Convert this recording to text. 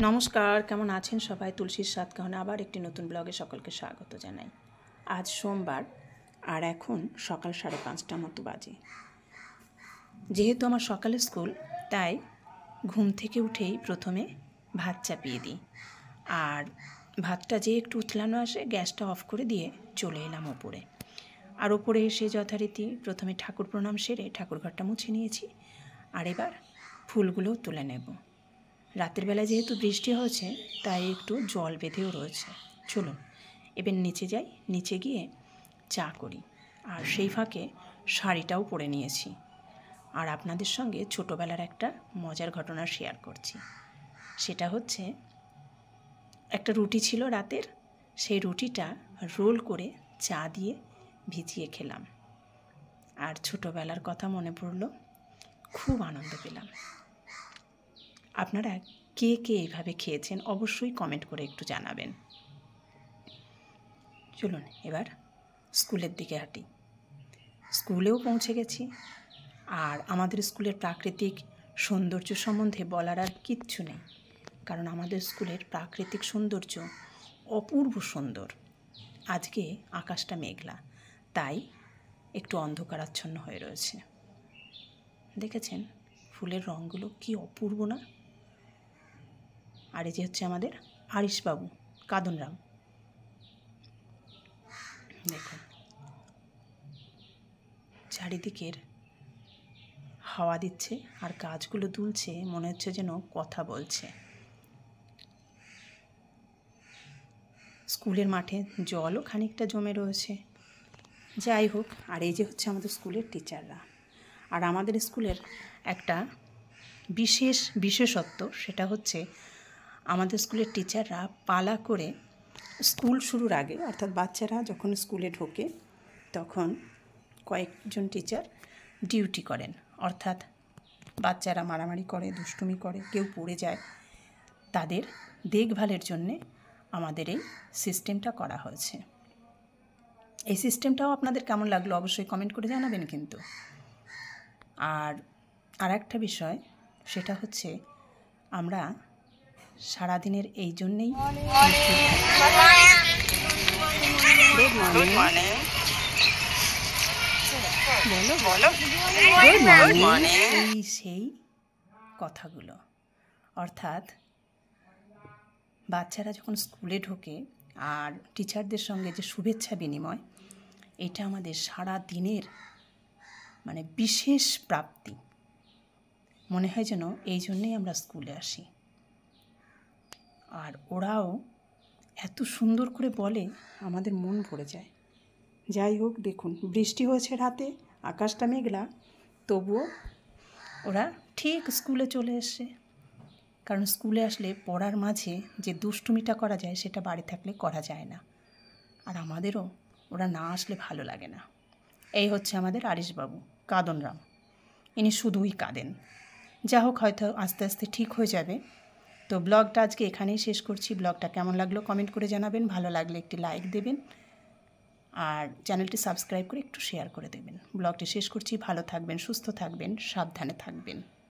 নমস্কার, কেমন আছেন সবাই? তুলসীর স্বাদ কাহনে আবার একটি নতুন ব্লগে সকলকে স্বাগত জানাই। আজ সোমবার আর এখন সকাল 5:30 মতো বাজে। যেহেতু আমার সকালে স্কুল, তাই ঘুম থেকে উঠেই প্রথমে ভাত চাপিয়ে দিই। আর ভাতটা যে একটু উতলানো আসে, গ্যাসটা অফ করে দিয়ে চলে এলাম ওপরে। আর ওপরে এসে যথারীতি প্রথমে ঠাকুর প্রণাম সেরে ঠাকুরঘরটা মুছে নিয়েছি। আর এবার ফুলগুলোও তুলে নেব। রাতের বেলা যেহেতু বৃষ্টি হয়েছে, তাই একটু জল বেঁধেও রয়েছে। চলুন এবার নিচে যাই, নিচে গিয়ে চা করি। আর সেই ফাঁকে শাড়িটাও পরে নিয়েছি। আর আপনাদের সঙ্গে ছোটোবেলার একটা মজার ঘটনা শেয়ার করছি। সেটা হচ্ছে, একটা রুটি ছিল রাতের, সেই রুটিটা রোল করে চা দিয়ে ভিজিয়ে খেলাম। আর ছোটোবেলার কথা মনে পড়লো, খুব আনন্দ পেলাম। আপনারা কে কে এইভাবে খেয়েছেন অবশ্যই কমেন্ট করে একটু জানাবেন। চলুন এবার স্কুলের দিকে হাঁটি। স্কুলেও পৌঁছে গেছি। আর আমাদের স্কুলের প্রাকৃতিক সৌন্দর্য সম্বন্ধে বলার আর কিচ্ছু নেই, কারণ আমাদের স্কুলের প্রাকৃতিক সৌন্দর্য অপূর্ব সুন্দর। আজকে আকাশটা মেঘলা, তাই একটু অন্ধকারাচ্ছন্ন হয়ে রয়েছে। দেখেছেন ফুলের রঙগুলো কি অপূর্ব না? আর এই যে হচ্ছে আমাদের আরিশবাবু, কাদনরাম। দেখুন চারিদিকের হাওয়া দিচ্ছে আর গাছগুলো দুলছে, মনে হচ্ছে যেন কথা বলছে। স্কুলের মাঠে জলও খানিকটা জমে রয়েছে। যাই হোক, আর এই যে হচ্ছে আমাদের স্কুলের টিচাররা। আর আমাদের স্কুলের একটা বিশেষত্ব, সেটা হচ্ছে আমাদের স্কুলের টিচাররা পালা করে স্কুল শুরুর আগে, অর্থাৎ বাচ্চারা যখন স্কুলে ঢোকে তখন কয়েকজন টিচার ডিউটি করেন। অর্থাৎ বাচ্চারা মারামারি করে, দুষ্টুমি করে, কেউ পড়ে যায়, তাদের দেখভালের জন্যে আমাদের এই সিস্টেমটা করা হয়েছে। এই সিস্টেমটাও আপনাদের কেমন লাগলো অবশ্যই কমেন্ট করে জানাবেন কিন্তু। আর একটা বিষয়, সেটা হচ্ছে আমরা সারাদিনের এই জন্যেই এই সেই কথাগুলো, অর্থাৎ বাচ্চারা যখন স্কুলে ঢোকে আর টিচারদের সঙ্গে যে শুভেচ্ছা বিনিময়, এটা আমাদের সারা দিনের বিশেষ প্রাপ্তি। মনে হয় যেন এই জন্যেই আমরা স্কুলে আসি। আর ওরাও এত সুন্দর করে বলে, আমাদের মন ভরে যায়। যাই হোক, দেখুন বৃষ্টি হয়েছে রাতে, আকাশটা মেঘলা, তবুও ওরা ঠিক স্কুলে চলে এসছে। কারণ স্কুলে আসলে পড়ার মাঝে যে দুষ্টুমিটা করা যায়, সেটা বাড়ি থাকলে করা যায় না। আর আমাদেরও ওরা না আসলে ভালো লাগে না। এই হচ্ছে আমাদের আরিশবাবু, কাদনরাম। ইনি শুধুই কাঁদেন। যা হোক, হয়তো আস্তে আস্তে ঠিক হয়ে যাবে। তো ব্লগটা আজকে এখানেই শেষ করছি। ব্লগটা কেমন লাগলো কমেন্ট করে জানাবেন। ভালো লাগলে একটি লাইক দেবেন আর চ্যানেলটি সাবস্ক্রাইব করে একটু শেয়ার করে দেবেন। ব্লগটি শেষ করছি। ভালো থাকবেন, সুস্থ থাকবেন, সাবধানে থাকবেন।